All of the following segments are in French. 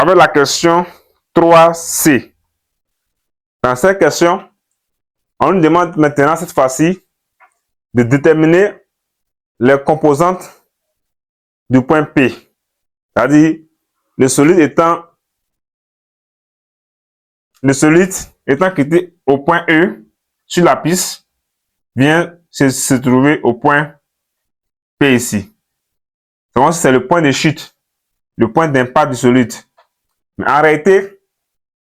avec la question 3C. Dans cette question, on nous demande maintenant cette fois-ci de déterminer les composantes du point P. C'est-à-dire le solide étant quitté au point E sur la piste vient se trouver au point P ici. C'est le point de chute, le point d'impact du solide. Mais en réalité,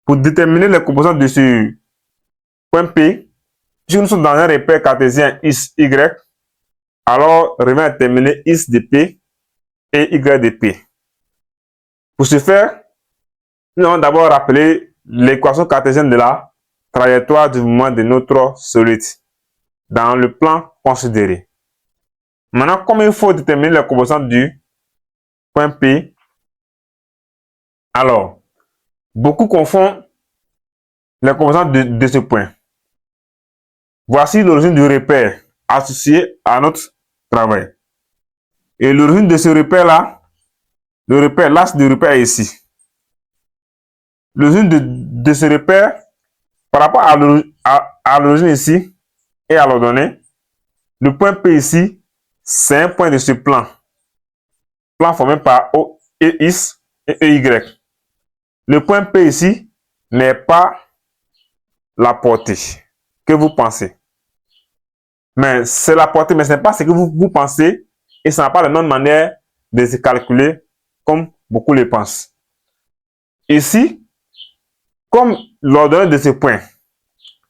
pour déterminer les composantes de ce point P, si nous sommes dans un repère cartésien X, Y, alors revient à déterminer X de P et Y de P. Pour ce faire, nous allons d'abord rappeler l'équation cartésienne de la trajectoire du mouvement de notre solide dans le plan considéré. Maintenant, comme il faut déterminer les composantes du point P, alors, beaucoup confondent les composantes de ce point. Voici l'origine du repère associé à notre travail. Et l'origine de ce repère-là, l'axe de repère est ici. L'origine de ce repère, par rapport à l'origine ici et à l'ordonnée, le point P ici, c'est un point de ce plan. Plan formé par O et X et EY. Le point P ici n'est pas la portée que vous pensez. Mais c'est la portée, mais ce n'est pas ce que vous pensez et ça n'a pas la même manière de se calculer comme beaucoup le pensent. Ici, comme l'ordonnée de ce point,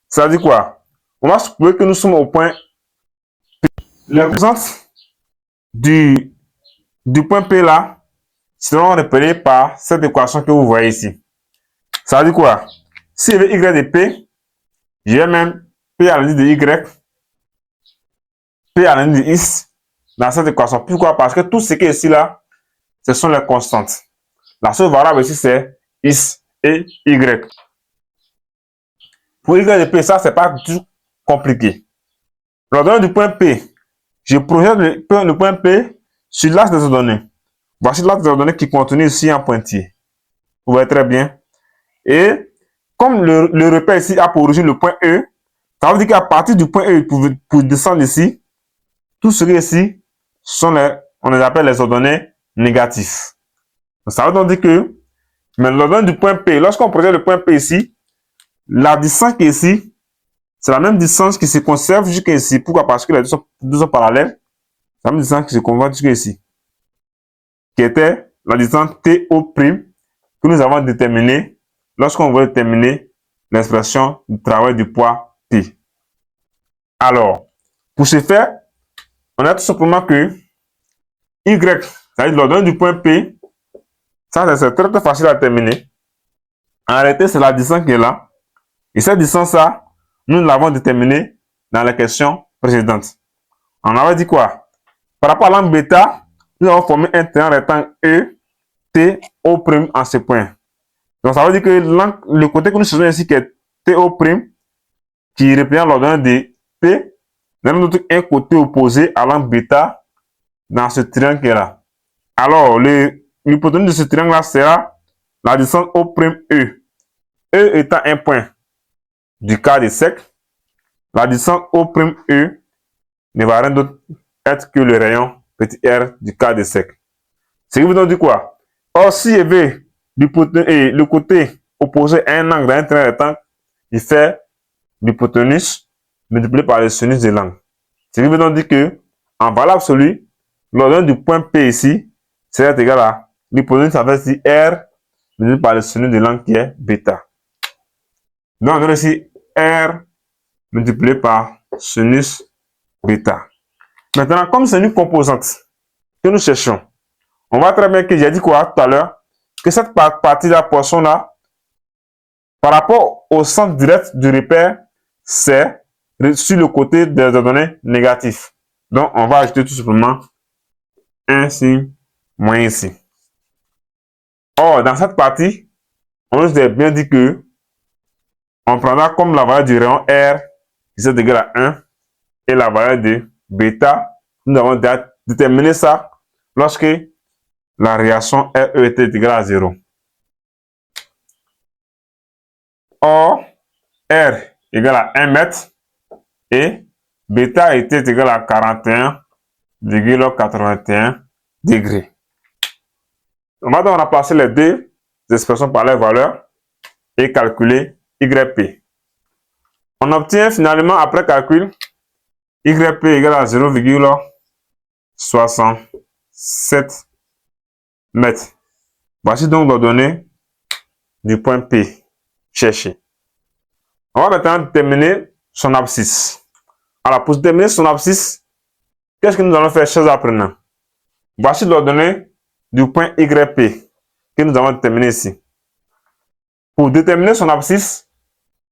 ça dit quoi? On va supposer que nous sommes au point P. Les composantes du point P là seront repérées par cette équation que vous voyez ici. Ça dit quoi? Si je veux Y de P, j'ai même P à l'indice de Y, P à l'indice de X dans cette équation. Pourquoi? Parce que tout ce qui est ici là, ce sont les constantes. La seule variable ici, c'est X et Y. Pour Y de P, ça, c'est pas du tout compliqué. L'ordonnée du point P, je projette le point P sur l'axe des ordonnées. Voici l'axe des ordonnées qui est contenu ici en pointillé. Vous voyez très bien. Et comme le repère ici a pour origine le point E, ça veut dire qu'à partir du point E, pour descendre ici, tout ce qui est ici, on les appelle les ordonnées négatifs. Donc, ça veut donc dire que, mais l'ordonnée du point P, lorsqu'on projette le point P ici, la distance qui est ici, c'est la même distance qui se conserve jusqu'ici. Pourquoi? Parce que les deux sont parallèles. C'est la même distance qui se conserve jusqu'ici. Qui était la distance TO' que nous avons déterminée lorsqu'on veut déterminer l'expression du travail du poids P. Alors, pour ce faire, on a tout simplement que Y, c'est-à-dire l'ordonnée du point P, ça c'est très très facile à déterminer. En réalité, c'est la distance qui est là. Et cette distance-là, nous l'avons déterminée dans la question précédente. On avait dit quoi? Par rapport à l'angle bêta, nous avons formé un triangle rectangle E, T, O' en ce point. Donc ça veut dire que le côté que nous faisons ici, qui est TO', qui représente l'ordonnée de P, nous avons un côté opposé à l'angle bêta dans ce triangle qui est là. Alors, l'hypoténuse de ce triangle-là sera la distance O', E. E étant un point du quart de cercle, la distance O', E ne va rien d'autre être que le rayon petit r du quart de cercle. Ce qui veut donc dire quoi? Or, si je veux le côté opposé à un angle d'un triangle rectangle, il fait l'hypoténuse multiplié par le sinus de l'angle. Ce qui veut donc dire que, en valeur absolue, l'ordonnée du point P ici serait égal à l'hypoténuse, ça fait ici R multiplié par le sinus de l'angle qui est bêta. Donc, on aurait ici R multiplié par sinus bêta. Maintenant, comme c'est une composante que nous cherchons, on voit très bien que j'ai dit quoi tout à l'heure, que cette partie de la portion-là, par rapport au centre direct du repère, c'est sur le côté des ordonnées négatifs. Donc, on va ajouter tout simplement un signe moins ici. Or, dans cette partie, on nous a bien dit que on prendra comme la valeur du rayon R qui est égal à 1 et la valeur de bêta. Nous avons déterminé ça lorsque la réaction RE était égale à 0. Or, R égale à 1 mètre et bêta était égal à 41,81 degrés. On va donc remplacer les deux expressions par leurs valeurs et calculer YP. On obtient finalement, après calcul, YP égale à 0,67 mètres. Voici donc les données du point P cherché. On va maintenant déterminer son abscisse. Alors, pour déterminer son abscisse, qu'est-ce que nous allons faire, chers apprenants? Voici les données du point YP que nous avons déterminé ici. Pour déterminer son abscisse,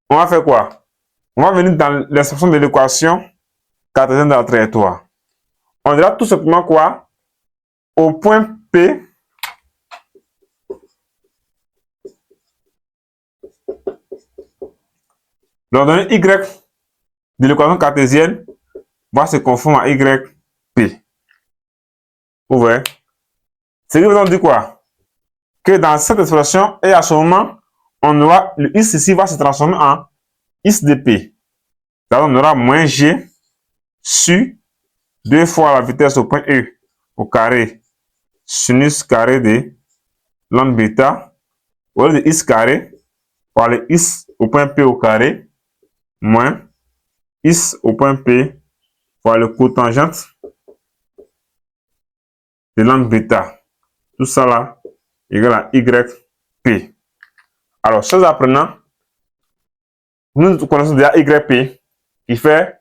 on va faire quoi? On va venir dans l'expression de l'équation cartésienne de la trajectoire. On dira tout simplement quoi? Au point P, l'ordonnée Y de l'équation cartésienne va se confondre à YP. Vous voyez? Ce qui veut donc dire quoi? Que dans cette expression, et à ce moment, on aura le X ici va se transformer en X de P. Donc, on aura moins G sur 2 fois la vitesse au point E au carré sinus carré de lambda bêta au lieu de X carré par le X au point P au carré moins X au point P par le cotangente de lambda bêta. Tout ça là égale à YP. Alors, chers apprenants, nous connaissons déjà YP qui fait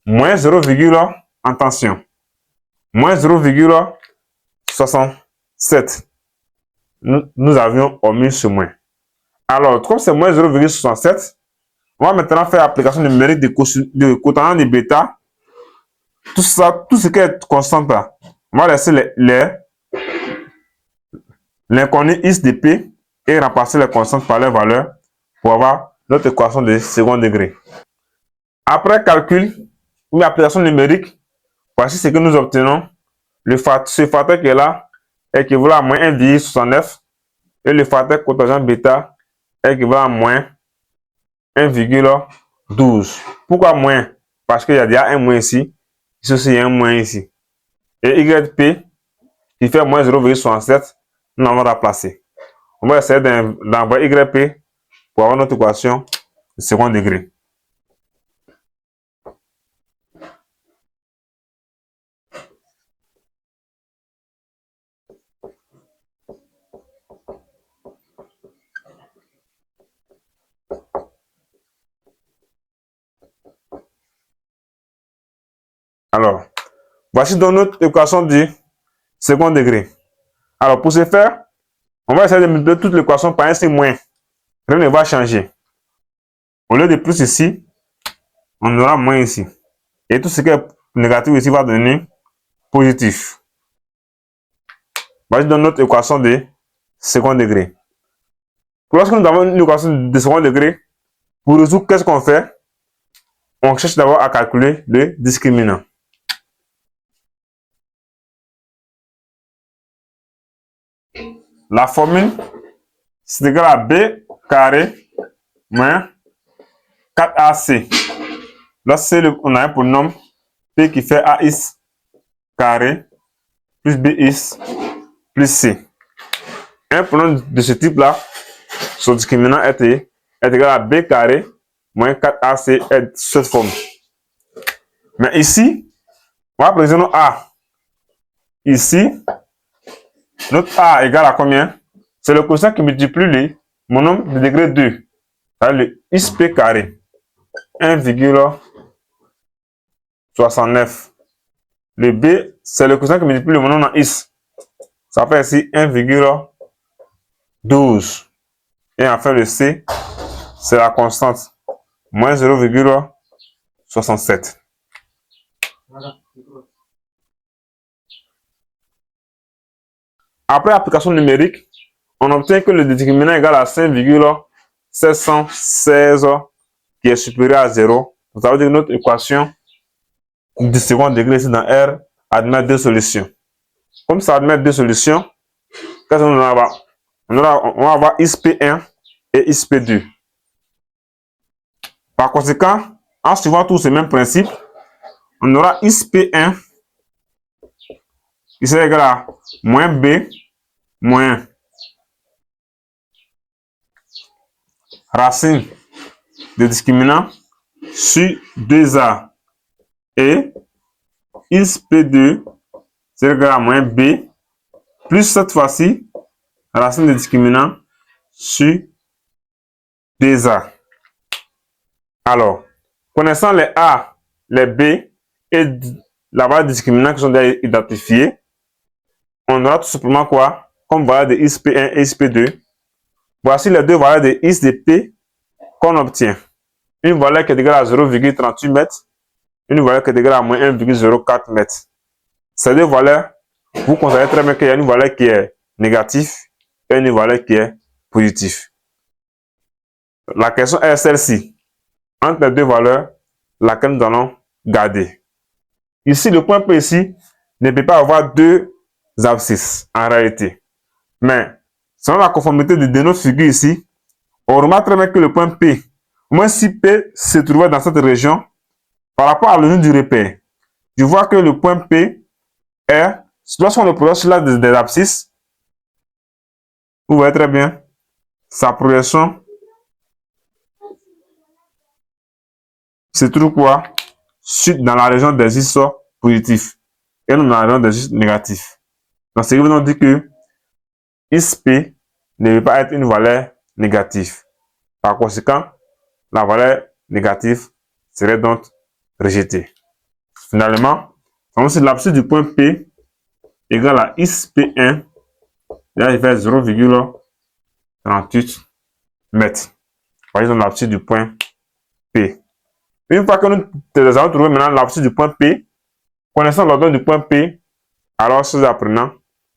moins 0, attention, moins 0,67. Nous avions omis ce moins. Alors, comme c'est moins 0,67, on va maintenant faire application numérique de cotangent de bêta. Tout ça, tout ce qui est constante là, on va laisser l'inconnu X de P et remplacer les constantes par leurs valeurs pour avoir notre équation de second degré. Après calcul ou application numérique, voici ce que nous obtenons. Ce facteur qui est là est équivalent à moins 1,69 et le facteur cotangent bêta est équivalent à moins 1,12. Pourquoi moins? Parce qu'il y a déjà un moins ici, ici aussi il y a un moins ici. Et YP qui fait moins 0,67, nous allons remplacer. On va essayer d'envoyer YP pour avoir notre équation de second degré. Alors, voici donc notre équation du second degré. Alors, pour ce faire, on va essayer de multiplier toute l'équation par un signe moins. Rien ne va changer. Au lieu de plus ici, on aura moins ici. Et tout ce qui est négatif ici va donner positif. Voici donc notre équation de second degré. Lorsque nous avons une équation de second degré, pour résoudre, qu'est-ce qu'on fait? On cherche d'abord à calculer le discriminant. La formule, c'est égal à B carré moins 4AC. Là, on a un polynôme P qui fait AX carré plus BX plus C. Un polynôme de ce type-là, son discriminant est égal à B carré moins 4AC est cette forme. Mais ici, on va présenter notre A. Ici, notre A égale à combien? C'est le quotient qui multiplie mon nombre de degré 2. C'est le XP carré. 1,69. Le B, c'est le quotient qui multiplie mon nombre en X. Ça fait ici 1,12. Et enfin le C, c'est la constante. Moins 0,67. Après application numérique, on obtient que le déterminant est égal à 5,716 qui est supérieur à 0. Ça veut dire que notre équation du second degré ici dans R admet deux solutions. Comme ça admet deux solutions, qu'est-ce qu'on va avoir? On va avoir XP1 et XP2. Par conséquent, en suivant tous ces mêmes principes, on aura XP1 qui sera égal à moins B moins racine de discriminant sur 2A et XP2 c'est égal à moins B plus cette fois-ci racine de discriminant sur 2A. Alors, connaissant les A, les B et la valeur de discriminant qui sont déjà identifiés, on aura tout simplement quoi? Comme valeur de XP1 et XP2. Voici les deux valeurs de X de P qu'on obtient. Une valeur qui est égale à 0,38 m, une valeur qui est égale à moins 1,04 m. Ces deux valeurs, vous constatez très bien qu'il y a une valeur qui est négative et une valeur qui est positive. La question est celle-ci. Entre les deux valeurs, laquelle nous allons garder. Ici, le point P ici ne peut pas avoir deux abscisses en réalité. Mais selon la conformité de notre figure ici, on remarque très bien que le point P, moins si P se trouvait dans cette région, par rapport à l'union du repère, je vois que le point P est, lorsqu'on le projette sur l'axe des abscisses, vous voyez très bien, sa projection se trouve quoi? Dans la région des X positifs et non dans la région des X négatifs. Donc, ce qui veut dire que XP ne veut pas être une valeur négative. Par conséquent, la valeur négative serait donc rejetée. Finalement, si l'abscisse du point P égale à XP1, là, il fait 0,38 m. Voyez donc l'abscisse du point P. Une fois que nous avons trouvé maintenant l'abscisse du point P, connaissant l'ordonnée du point P, alors ces apprenants,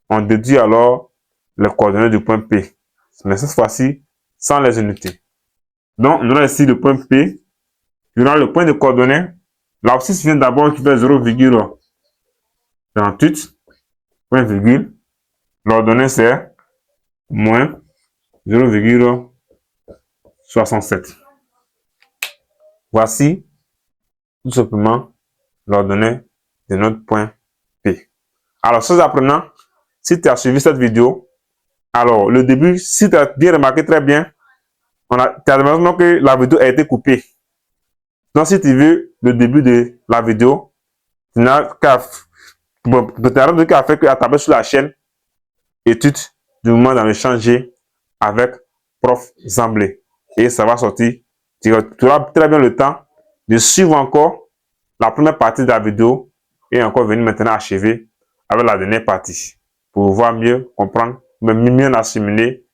on déduit alors les coordonnées du point P. Mais cette fois-ci, sans les unités. Donc, on aura ici le point P. Il y aura le point de coordonnées. L'abscisse vient d'abord qui fait 0,38. Point virgule. L'ordonnée c'est moins 0,67. Voici tout simplement l'ordonnée de notre point P. Alors, chers apprenants, si tu as suivi cette vidéo, alors le début, si tu as bien remarqué très bien, tu as remarqué que la vidéo a été coupée. Donc, si tu veux le début de la vidéo, tu n'as qu'à faire que à taper sur la chaîne études du moment dans le champ G avec prof Zamblé. Et ça va sortir. Tu auras très bien le temps de suivre encore la première partie de la vidéo et encore venir maintenant achever avec la dernière partie pour pouvoir mieux comprendre, mieux assimiler